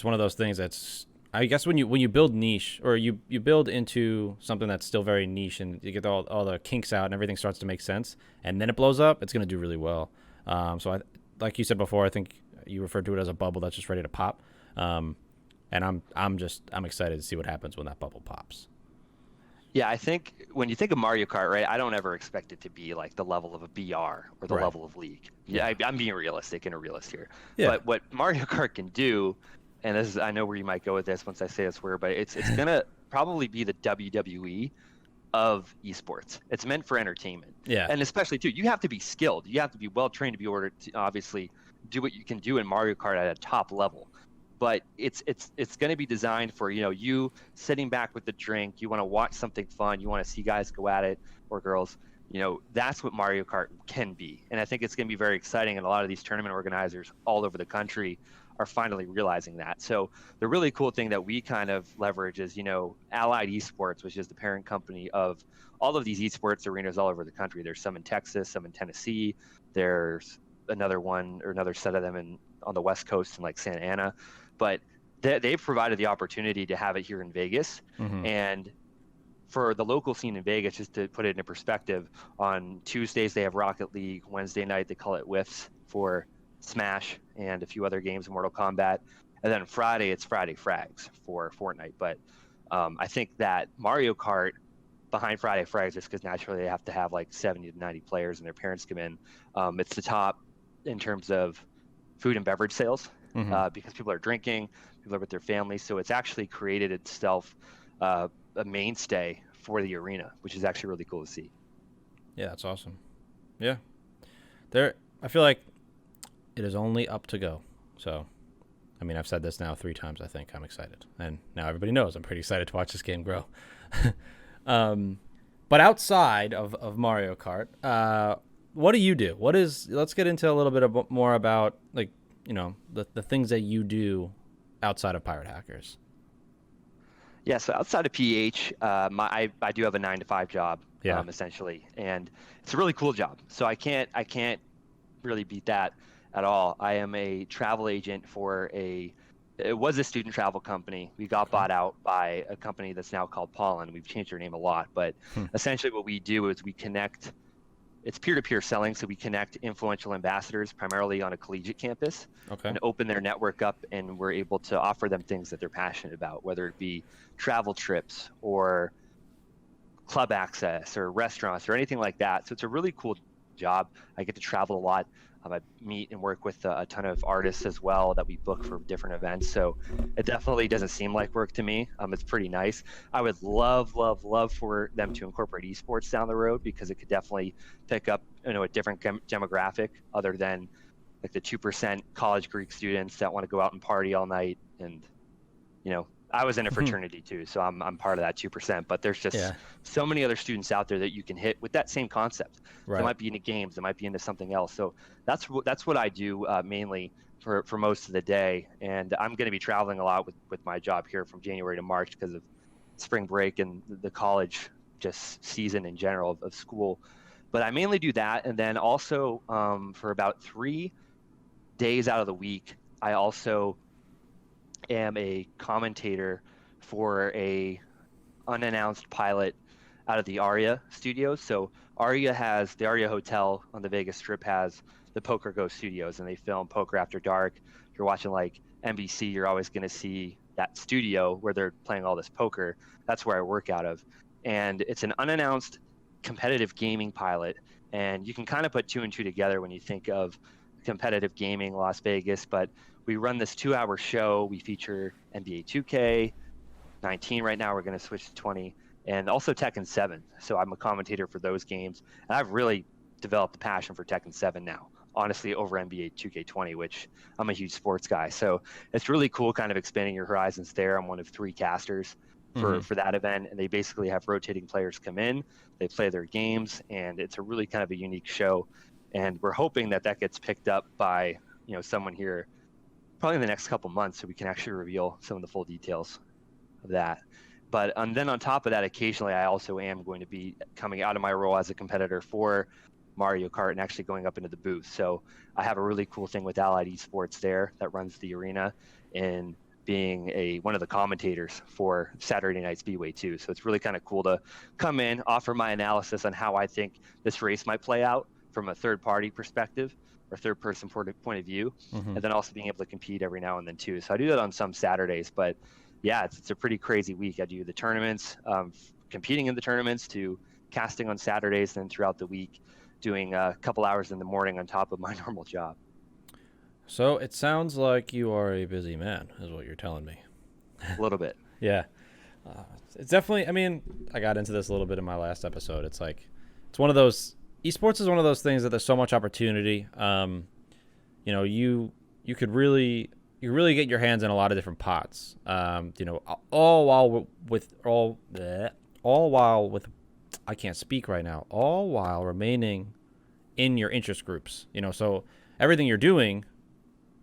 one of those things that's, I guess when you build niche, or you build into something that's still very niche, and you get all the kinks out and everything starts to make sense, and then it blows up, it's going to do really well. So like you said before, I think you referred to it as a bubble that's just ready to pop. And I'm excited to see what happens when that bubble pops. Yeah, I think when you think of Mario Kart, right, I don't ever expect it to be like the level of a BR or the Right. level of League. Yeah, I'm being realistic and a realist here. Yeah. But what Mario Kart can do, and this is, I know where you might go with this once I say this word, but it's gonna probably be the WWE of esports. It's meant for entertainment. Yeah. And especially too, you have to be skilled. You have to be well trained to be able to obviously do what you can do in Mario Kart at a top level. But it's going to be designed for you sitting back with the drink. You want to watch something fun. You want to see guys go at it, or girls. That's what Mario Kart can be. And I think it's going to be very exciting. And a lot of these tournament organizers all over the country are finally realizing that. So the really cool thing that we kind of leverage is Allied Esports, which is the parent company of all of these esports arenas all over the country. There's some in Texas, some in Tennessee. There's another one or another set of them on the West Coast in like Santa Ana. But they've provided the opportunity to have it here in Vegas. Mm-hmm. And for the local scene in Vegas, just to put it into perspective, on Tuesdays they have Rocket League. Wednesday night they call it Whiffs for Smash and a few other games in Mortal Kombat. And then Friday it's Friday Frags for Fortnite. But I think that Mario Kart behind Friday Frags, just because naturally they have to have like 70 to 90 players and their parents come in. It's the top in terms of food and beverage sales. Mm-hmm. Because people are drinking, people are with their families. So it's actually created itself a mainstay for the arena, which is actually really cool to see. Yeah, that's awesome. Yeah. I feel like it is only up to go. So, I mean, I've said this now 3 times. I think I'm excited, and now everybody knows I'm pretty excited to watch this game grow. But outside of Mario Kart, what do you do? Let's get into a little bit more about, like, the things that you do outside of Pirate Hackers. Yeah, so outside of PH, I do have a 9 to 5 job, Yeah. essentially, and it's a really cool job. So I can't really beat that at all. I am a travel agent for it was a student travel company. We got bought out by a company that's now called Pollen. We've changed their name a lot, but essentially what we do is we connect. It's peer-to-peer selling, so we connect influential ambassadors primarily on a collegiate campus and open their network up, and we're able to offer them things that they're passionate about, whether it be travel trips or club access or restaurants or anything like that. So it's a really cool job. I get to travel a lot. I meet and work with a ton of artists as well that we book for different events. So it definitely doesn't seem like work to me. It's pretty nice. I would love for them to incorporate esports down the road, because it could definitely pick up, a different demographic other than like the 2% college Greek students that want to go out and party all night. And, I was in a fraternity too, so I'm part of that 2%, but there's just so many other students out there that you can hit with that same concept. Right. They might be into games, they might be into something else. So that's what I do mainly for most of the day. And I'm going to be traveling a lot with my job here from January to March because of spring break and the college just season in general of school. But I mainly do that. And then also for about 3 days out of the week, I also am a commentator for a unannounced pilot out of the Aria studios. So the Aria Hotel on the Vegas Strip has the Poker Go studios, and they film Poker After Dark. If you're watching like NBC, you're always going to see that studio where they're playing all this poker. That's where I work out of. And it's an unannounced competitive gaming pilot. And you can kind of put 2 and 2 together when you think of competitive gaming, Las Vegas, but we run this 2-hour show. We feature NBA 2K, 19 right now. We're going to switch to 20, and also Tekken 7. So I'm a commentator for those games, and I've really developed a passion for Tekken 7 now, honestly, over NBA 2K20, which I'm a huge sports guy. So it's really cool kind of expanding your horizons there. I'm one of 3 casters for that event, and they basically have rotating players come in, they play their games, and it's a really kind of a unique show. And we're hoping that gets picked up by, someone here probably in the next couple months, so we can actually reveal some of the full details of that. But then on top of that, occasionally I also am going to be coming out of my role as a competitor for Mario Kart and actually going up into the booth. So I have a really cool thing with Allied Esports there that runs the arena, and being one of the commentators for Saturday Night Speedway too. So it's really kind of cool to come in, offer my analysis on how I think this race might play out from a third-party perspective or third-person point of view, and then also being able to compete every now and then too. So I do that on some Saturdays, but yeah, it's a pretty crazy week. I do the tournaments, competing in the tournaments, to casting on Saturdays, and then throughout the week doing a couple hours in the morning on top of my normal job. So it sounds like you are a busy man, is what you're telling me. A little bit. Yeah. It's definitely, I mean, I got into this a little bit in my last episode. It's like, it's one of those, esports is one of those things that there's so much opportunity. You could really get your hands in a lot of different pots. All while I can't speak right now. All while remaining in your interest groups. So everything you're doing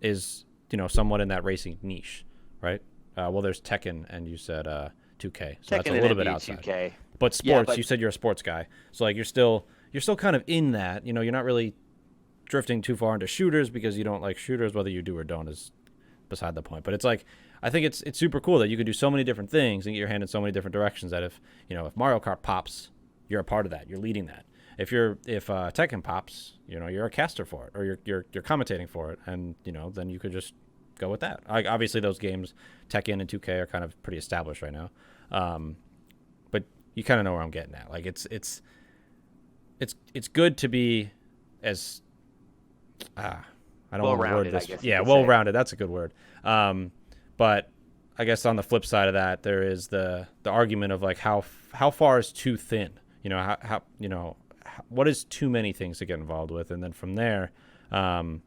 is, somewhat in that racing niche, right? Well, there's Tekken, and you said 2K, so Tekken, that's a little bit outside. 2K. But sports, you said you're a sports guy, so like you're still kind of in that. You're not really drifting too far into shooters because you don't like shooters. Whether you do or don't is beside the point. But it's like, I think it's super cool that you can do so many different things and get your hand in so many different directions. That if Mario Kart pops, you're a part of that. You're leading that. If Tekken pops, you're a caster for it, or you're commentating for it, and then you could just go with that. Obviously, those games, Tekken and 2K, are kind of pretty established right now, but you kind of know where I'm getting at. Like it's good to be as I don't want to word this. Yeah, well-rounded. That's a good word. But I guess on the flip side of that, there is the argument of like how far is too thin. what is too many things to get involved with, and then from there, do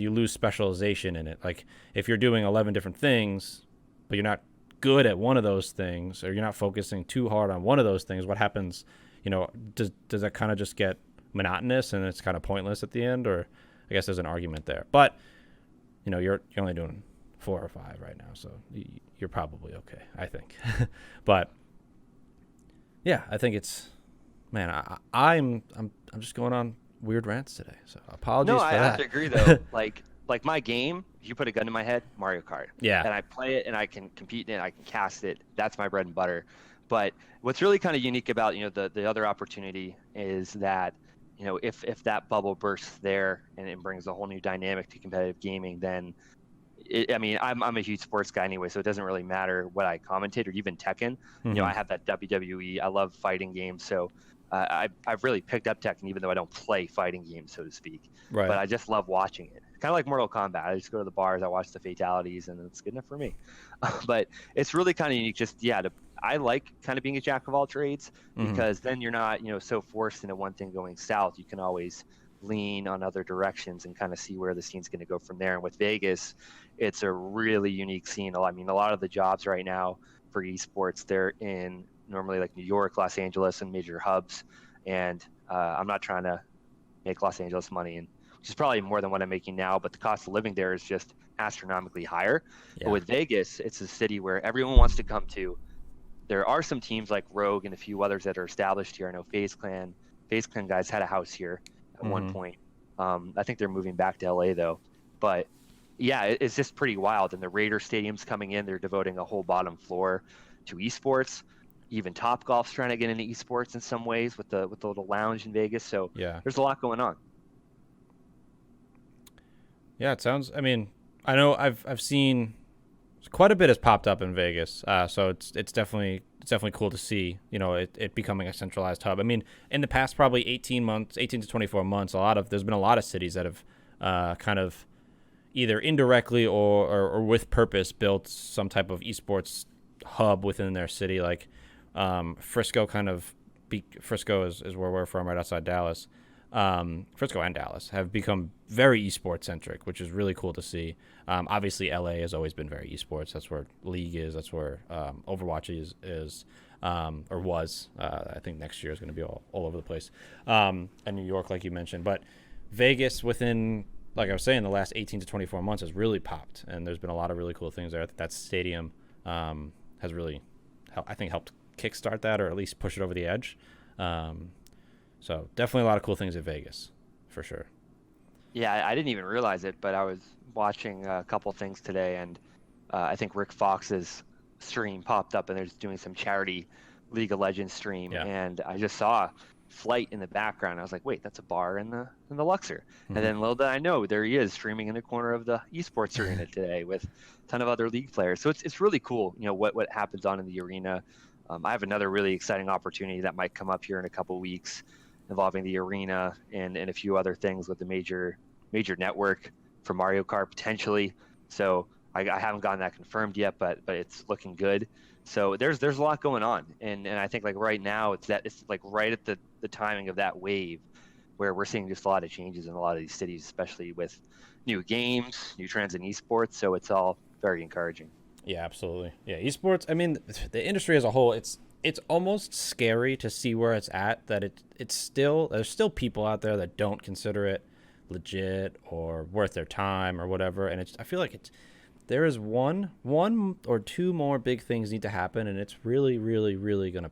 you lose specialization in it? Like if you're doing 11 different things, but you're not good at one of those things, or you're not focusing too hard on one of those things, what happens? Does that kind of just get monotonous and it's kind of pointless at the end? Or I guess there's an argument there, but you're only doing 4 or 5 right now, so you're probably okay, I think. But yeah, I think it's, man, I'm just going on weird rants today, so apologies No, for I that. have to agree though. Like my game, if you put a gun in my head, Mario Kart. Yeah. And I play it and I can compete in it, I can cast it. That's my bread and butter. But what's really kind of unique about, the other opportunity is that, if that bubble bursts there and it brings a whole new dynamic to competitive gaming, then I'm a huge sports guy anyway, so it doesn't really matter what I commentate or even Tekken. Mm-hmm. I have that WWE. I love fighting games, so I've really picked up Tekken, even though I don't play fighting games, so to speak. Right. But I just love watching it. Kind of like Mortal Kombat. I just go to the bars, I watch the fatalities, and it's good enough for me. But it's really kind of unique. I like kind of being a jack of all trades, because then you're not, so forced into one thing going south. You can always lean on other directions and kind of see where the scene's going to go from there. And with Vegas, it's a really unique scene. I mean, a lot of the jobs right now for esports, they're in normally like New York, Los Angeles, and major hubs. And I'm not trying to make Los Angeles money, and which is probably more than what I'm making now, but the cost of living there is just astronomically higher. Yeah. But with Vegas, it's a city where everyone wants to come to. There are some teams like Rogue and a few others that are established here. I know FaZe Clan guys had a house here at one point. I think they're moving back to LA though. But yeah, it's just pretty wild. And the Raider Stadium's coming in. They're devoting a whole bottom floor to esports. Even Topgolf's trying to get into esports in some ways with the little lounge in Vegas. So yeah, there's a lot going on. Yeah, it sounds. I mean, I know I've seen quite a bit has popped up in Vegas, so it's definitely cool to see. It becoming a centralized hub. I mean, in the past probably 18 to 24 months, there's been a lot of cities that have kind of either indirectly or with purpose built some type of esports hub within their city. Like Frisco Frisco is where we're from, right outside Dallas. Frisco and Dallas have become very esports centric, which is really cool to see. Obviously, LA has always been very esports. That's where League is. That's where Overwatch is or was. I think next year is going to be all over the place. And New York, like you mentioned. But Vegas, within, like I was saying, the last 18 to 24 months has really popped. And there's been a lot of really cool things there. That stadium has really, I think, helped kickstart that, or at least push it over the edge. So definitely a lot of cool things in Vegas, for sure. Yeah, I didn't even realize it, but I was watching a couple things today, and I think Rick Fox's stream popped up, and they're just doing some charity League of Legends stream, and I just saw Flight in the background. I was like, wait, that's a bar in the Luxor. And then little did I know, there he is streaming in the corner of the esports arena today with a ton of other League players. So it's really cool, what happens on in the arena. I have another really exciting opportunity that might come up here in a couple weeks, involving the arena and a few other things with the major network for Mario Kart potentially. So I haven't gotten that confirmed yet, but it's looking good. So there's a lot going on, and I think like right now it's like right at the timing of that wave where we're seeing just a lot of changes in a lot of these cities, especially with new games, new trends in esports. So it's all very encouraging. Yeah, absolutely. Yeah, esports. I mean, the industry as a whole, it's almost scary to see where it's at. That there's still people out there that don't consider it legit or worth their time or whatever. And I feel like there is one or two more big things need to happen, and it's really, really, really gonna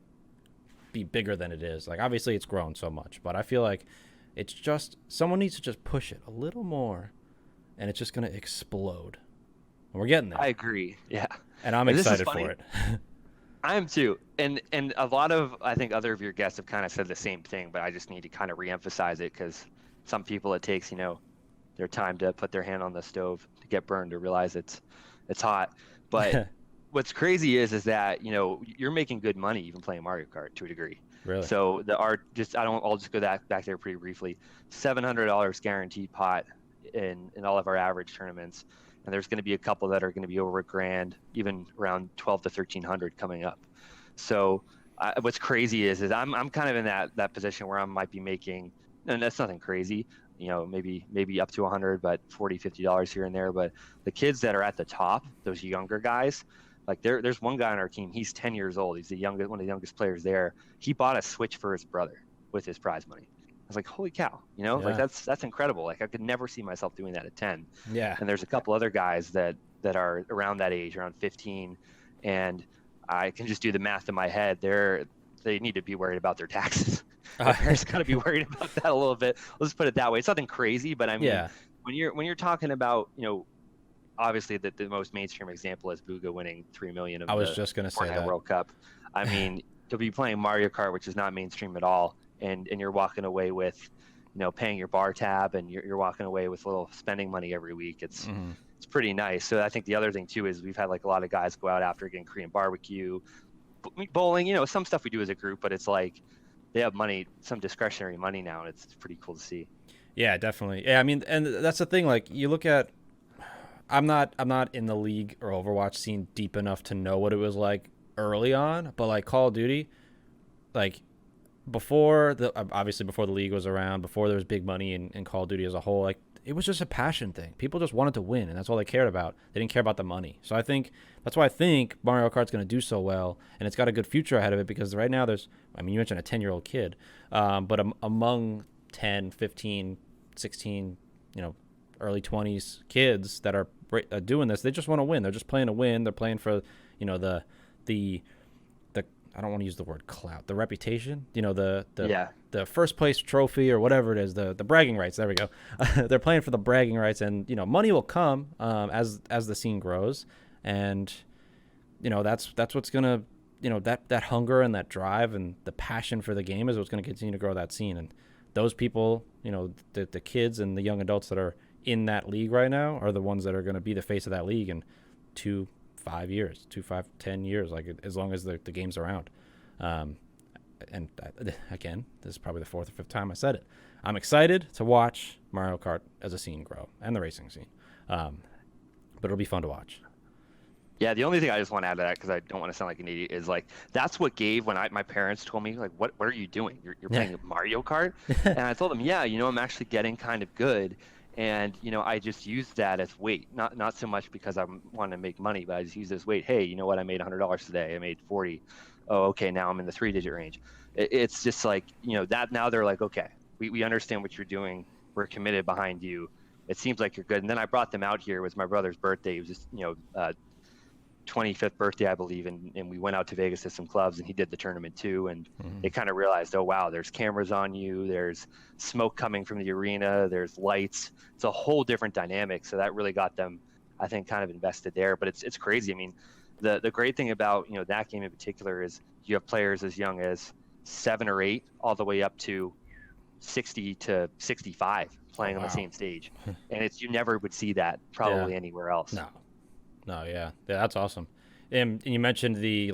be bigger than it is. Like obviously it's grown so much, but I feel like it's just someone needs to just push it a little more, and it's just gonna explode. And we're getting there. I agree. Yeah. And I'm excited for it. I am too. And a lot of, I think other of your guests have kind of said the same thing, but I just need to kind of reemphasize it, because some people it takes, their time to put their hand on the stove to get burned to realize it's hot. But what's crazy is that, you're making good money even playing Mario Kart to a degree. Really? So I'll just go back there pretty briefly. $700 guaranteed pot in all of our average tournaments. And there's going to be a couple that are going to be over $1,000, even around 12 to 1,300 coming up. So What's crazy is I'm kind of in that position where I might be making, and that's nothing crazy, maybe up to 100, but $40-$50 here and there. But the kids that are at the top, those younger guys, like there's one guy on our team. He's 10 years old. He's one of the youngest players there. He bought a Switch for his brother with his prize money. I was like, holy cow, like Yeah. that's incredible. Like I could never see myself doing that at 10. Yeah. And there's a couple other guys that are around that age, around 15, and I can just do the math in my head. They need to be worried about their taxes. Their parents got to be worried about that a little bit. Let's put it that way. It's nothing crazy, but I mean, Yeah. when you're talking about, obviously the most mainstream example is Booga winning 3 million of I was the just gonna say Fortnite that. World Cup. I mean, to be playing Mario Kart, which is not mainstream at all, and you're walking away with, paying your bar tab, and you're walking away with a little spending money every week. It's pretty nice. So I think the other thing too is we've had like a lot of guys go out after getting Korean barbecue, bowling, some stuff we do as a group, but it's like they have money, some discretionary money now, and it's pretty cool to see. Yeah, definitely. Yeah, I mean, and that's the thing. Like, you look at, I'm not in the League or Overwatch scene deep enough to know what it was like early on, but like Call of Duty, like before the League was around, before there was big money in Call of Duty as a whole, like it was just a passion thing. People just wanted to win, and that's all they cared about. They didn't care about the money. So I think that's why I think Mario Kart's going to do so well, and it's got a good future ahead of it because right now I mean, you mentioned a 10-year-old kid, but among 10, 15, 16, early 20s kids that are doing this, they just want to win. They're just playing to win. They're playing for, the I don't want to use the word clout, the reputation, the first place trophy or whatever it is, the bragging rights. There we go. They're playing for the bragging rights, and money will come as the scene grows, and that's what's gonna that hunger and that drive and the passion for the game is what's gonna continue to grow that scene. And those people, the kids and the young adults that are in that league right now are the ones that are going to be the face of that league in 10 years, like as long as the game's around. And again, this is probably the fourth or fifth time I said it. I'm excited to watch Mario Kart as a scene grow and the racing scene. But it'll be fun to watch. Yeah, the only thing I just want to add to that, because I don't want to sound like an idiot, is like that's what gave when my parents told me like, what are you doing? You're playing Mario Kart, and I told them, yeah, I'm actually getting kind of good, and I just used that as weight, not so much because I want to make money, but I just used it as weight. Hey, you know what? I made $100 today. I made 40. Oh, okay, now I'm in the 3-digit range. It's just like that now they're like, okay, we understand what you're doing. We're committed behind you. It seems like you're good. And then I brought them out here. It was my brother's birthday. It was just 25th birthday, I believe, and we went out to Vegas to some clubs, and he did the tournament too, and they kind of realized, oh wow, there's cameras on you, there's smoke coming from the arena, there's lights. It's a whole different dynamic. So that really got them, I think, kind of invested there. But it's crazy. I mean, the great thing about that game in particular is you have players as young as 7 or 8 all the way up to 60 to 65 playing on the same stage, and you never would see that probably anywhere else. No, yeah, that's awesome. And you mentioned you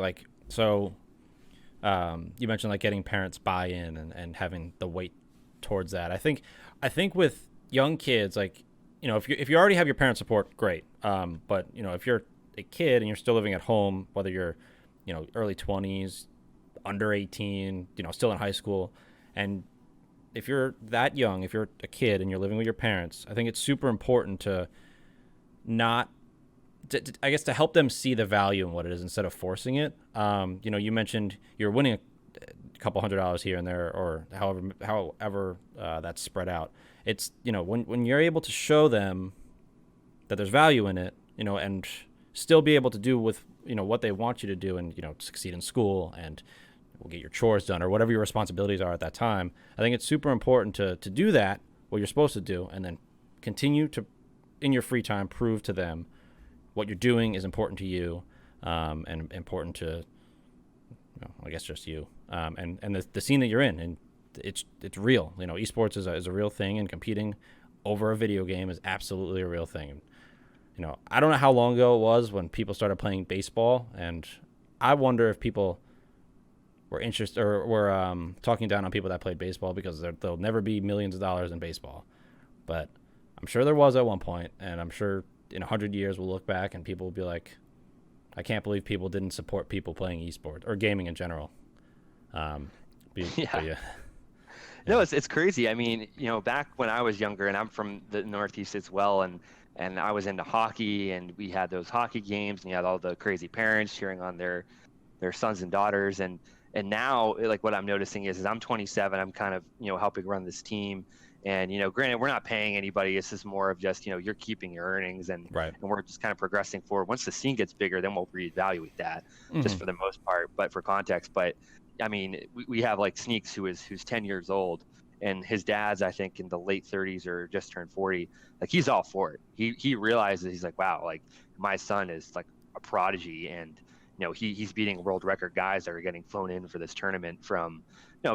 mentioned like getting parents buy-in and having the weight towards that. I think with young kids, like if you already have your parent support, great. But if you're a kid and you're still living at home, whether you're early 20s, under 18, still in high school, and if you're that young, if you're a kid and you're living with your parents, I think it's super important to not. I guess to help them see the value in what it is instead of forcing it. You mentioned you're winning a couple $100 here and there, or however that's spread out. It's when you're able to show them that there's value in it, and still be able to do with what they want you to do, and succeed in school and will get your chores done or whatever your responsibilities are at that time. I think it's super important to do that, what you're supposed to do, and then continue to, in your free time, prove to them what you're doing is important to you, and important to, I guess just you, and the scene that you're in, and it's real. Esports is a real thing, and competing over a video game is absolutely a real thing. And, I don't know how long ago it was when people started playing baseball, and I wonder if people were interested or were talking down on people that played baseball because there'll never be millions of dollars in baseball, but I'm sure there was at one point, and I'm sure in 100 years we'll look back and people will be like, I can't believe people didn't support people playing esports or gaming in general. Um, but Yeah. yeah, No, yeah, it's crazy. I mean, back when I was younger, and I'm from the Northeast as well, and I was into hockey, and we had those hockey games, and you had all the crazy parents cheering on their sons and daughters, and now like what I'm noticing is I'm 27. I'm kind of helping run this team, and granted we're not paying anybody. This is more of just you're keeping your earnings, right. and we're just kind of progressing forward. Once the scene gets bigger, then we'll reevaluate that, just Hmm. for the most part. But for context, but I mean, we have like Sneaks who's 10 years old, and his dad's I think in the late 30s or just turned 40. Like he's all for it. He realizes he's like, wow, like my son is like a prodigy, and he's beating world record guys that are getting flown in for this tournament from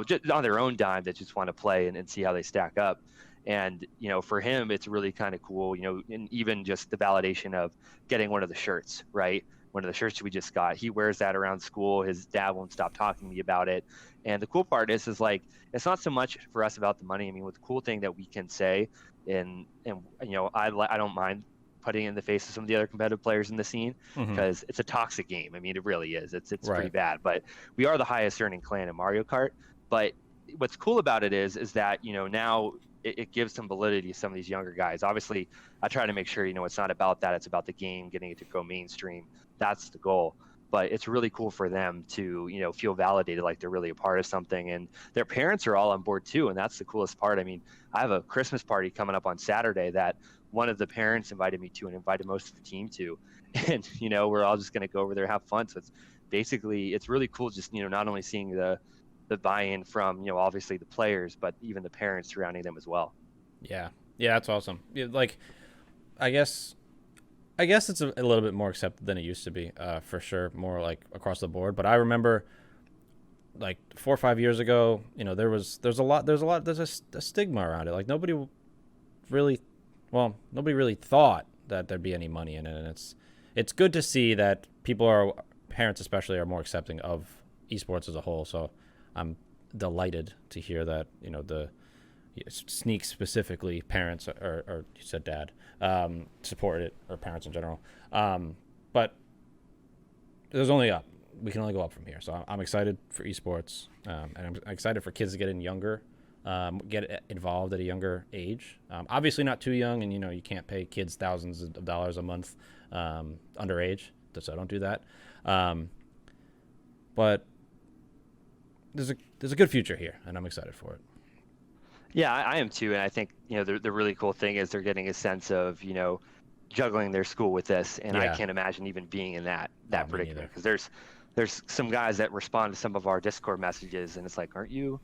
just on their own dime that just want to play and see how they stack up. And for him it's really kind of cool, and even just the validation of getting one of the shirts, right? One of the shirts we just got, he wears that around school. His dad won't stop talking to me about it. And the cool part is like it's not so much for us about the money. I mean, with the cool thing that we can say, and I don't mind putting in the face of some of the other competitive players in the scene, Hmm. because it's a toxic game. I mean, it really is. It's pretty Right. bad. But we are the highest earning clan in Mario Kart. But what's cool about it is that now it gives some validity to some of these younger guys. Obviously, I try to make sure it's not about that. It's about the game, getting it to go mainstream. That's the goal. But it's really cool for them to feel validated, like they're really a part of something, and their parents are all on board too. And that's the coolest part. I mean, I have a Christmas party coming up on Saturday that one of the parents invited me to and invited most of the team to, and we're all just going to go over there, have fun. So it's really cool, just not only seeing the buy-in from obviously the players, but even the parents surrounding them as well. Yeah, yeah, that's awesome. Yeah, like, I guess I guess it's a little bit more accepted than it used to be, for sure, more like across the board. But I remember like 4 or 5 years ago, there's a stigma around it. Like really, nobody really thought that there'd be any money in it, and it's good to see that parents especially, are more accepting of esports as a whole. So I'm delighted to hear that the Sneak specifically, parents, or you said dad, support it, or parents in general. But there's only up. We can only go up from here. So I'm excited for esports, and I'm excited for kids to get in younger, get involved at a younger age. Obviously not too young, and you can't pay kids thousands of dollars a month, underage. So don't do that. But there's a good future here, and I'm excited for it. Yeah, I am too, and I think the really cool thing is they're getting a sense of juggling their school with this, and I Yeah. can't imagine even being in that Oh, that me predicament, neither. because there's some guys that respond to some of our Discord messages, and it's like, aren't you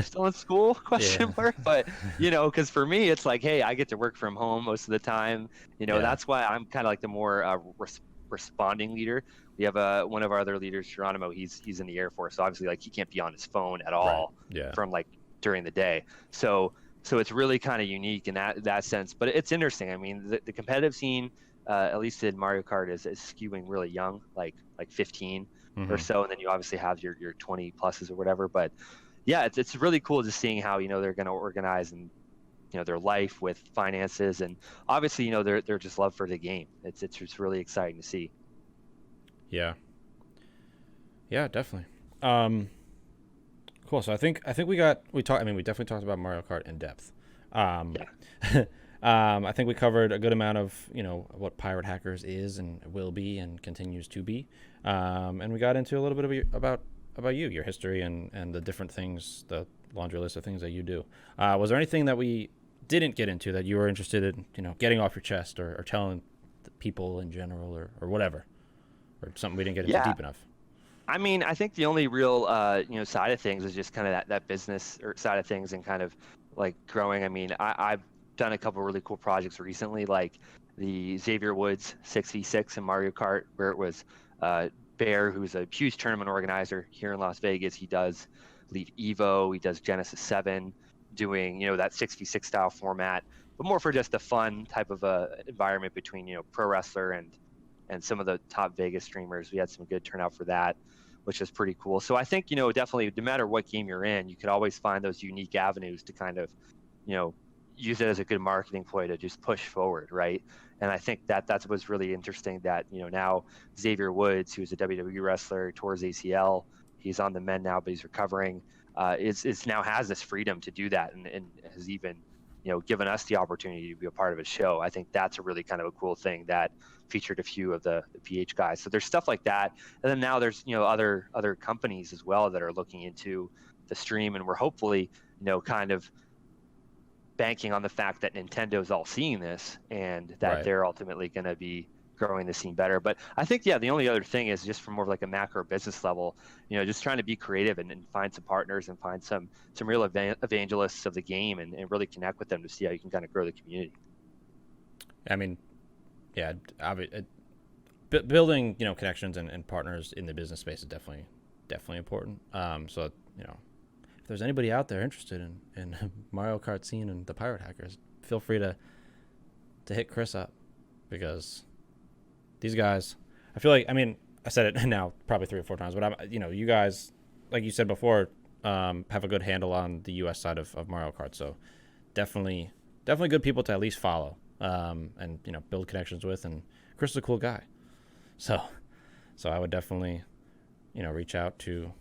still in school? Yeah. Question mark. But because for me, it's like, hey, I get to work from home most of the time. Yeah. That's why I'm kind of like the more responding leader. We have one of our other leaders, Geronimo. He's in the Air Force, so obviously like he can't be on his phone at Right. all Yeah. from like during the day. So it's really kind of unique in that sense. But it's interesting. I mean, the competitive scene, at least in Mario Kart, is skewing really young, like 15 or Hmm. so, and then you obviously have your 20 pluses or whatever. But yeah, it's really cool just seeing how they're going to organize and their life with finances, and obviously they're just love for the game. It's just really exciting to see. Yeah. Yeah. Definitely. Um, cool. So I think we talked. I mean, we definitely talked about Mario Kart in depth. Um, Yeah. I think we covered a good amount of what Pirate Hackers is and will be and continues to be. And we got into a little bit about you, your history, and the different things, the laundry list of things that you do. Was there anything that we didn't get into that you were interested in, getting off your chest, or telling the people in general, or whatever, or something we didn't get into Yeah. deep enough? I mean, I think the only real side of things is just kind of that business or side of things, and kind of like growing. I mean, I've done a couple really cool projects recently, like the Xavier Woods 6v6 in Mario Kart, where it was Bear, who's a huge tournament organizer here in Las Vegas. He does lead Evo, he does Genesis 7, doing that 6v6 style format, but more for just a fun type of environment between pro wrestler and some of the top Vegas streamers. We had some good turnout for that, which is pretty cool. So I think, definitely no matter what game you're in, you could always find those unique avenues to kind of, you know, use it as a good marketing ploy to just push forward, right? And I think that's what's really interesting, that, now Xavier Woods, who's a WWE wrestler, tore his ACL, He's on the mend now, but he's recovering. Is now has this freedom to do that, and has even, given us the opportunity to be a part of a show. I think that's a really kind of a cool thing that featured a few of the PH guys. So there's stuff like that, and then now there's other companies as well that are looking into the stream, and we're hopefully kind of banking on the fact that Nintendo's all seeing this and that Right. they're ultimately going to be growing the scene better. But I think, the only other thing is just from more of like a macro business level, just trying to be creative and find some partners and find some real evangelists of the game and really connect with them to see how you can kind of grow the community. I mean, yeah, building connections and partners in the business space is definitely important. So if there's anybody out there interested in Mario Kart scene and the Pirate Hackers, feel free to hit Chris up, because these guys, I feel like, I mean, I said it now probably 3 or 4 times, but you guys, like you said before, have a good handle on the US side of Mario Kart. So definitely good people to at least follow, and build connections with. And Chris is a cool guy. So I would definitely, reach out to,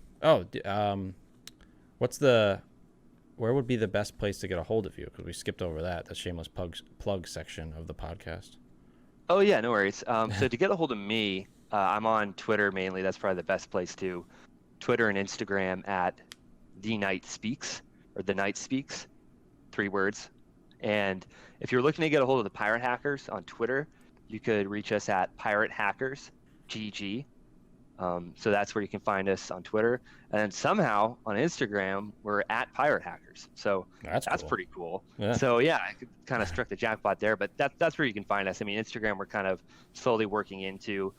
where would be the best place to get a hold of you? Because we skipped over the shameless plug section of the podcast. Oh yeah, no worries. So to get a hold of me, I'm on Twitter mainly. That's probably the best place to. Twitter and Instagram at The Night Speaks, or The Night Speaks, 3 words. And if you're looking to get a hold of the Pirate Hackers on Twitter, you could reach us at Pirate Hackers GG. So that's where you can find us on Twitter. And then somehow on Instagram, we're at Pirate Hackers. So that's cool. pretty cool. Yeah. So yeah, I kind of struck the jackpot there, but that's where you can find us. I mean, Instagram, we're kind of slowly working into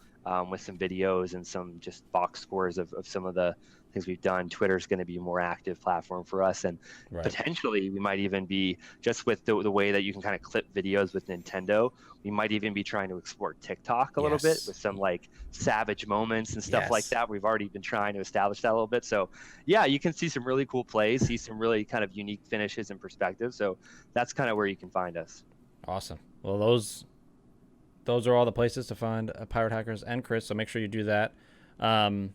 with some videos and some just box scores of some of the things we've done. Twitter's going to be a more active platform for us, and potentially we might even be, just with the way that you can kind of clip videos with Nintendo, we might even be trying to explore TikTok a little bit with some like savage moments and stuff like that. We've already been trying to establish that a little bit. So yeah, you can see some really cool plays, see some really kind of unique finishes and perspectives. So that's kind of where you can find us. Awesome. Well, those are all the places to find Pirate Hackers and Chris, so make sure you do that. I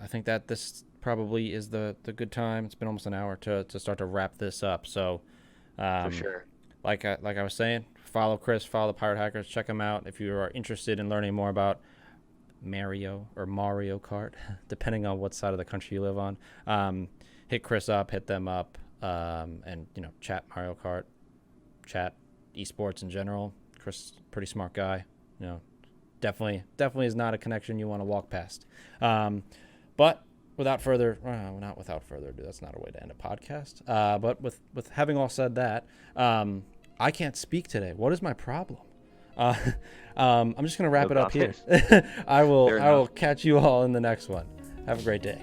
think that this probably is the good time. It's been almost an hour to start to wrap this up. So for sure. Like I was saying, follow Chris, follow the Pirate Hackers, check them out if you are interested in learning more about Mario Kart, depending on what side of the country you live on. Hit Chris up, hit them up, and chat Mario Kart, chat esports in general. Chris, pretty smart guy. Definitely is not a connection you want to walk past. But not without further ado, that's not a way to end a podcast. But with having all said that, I can't speak today. What is my problem? I'm just gonna wrap it up here. I will catch you all in the next one. Have a great day.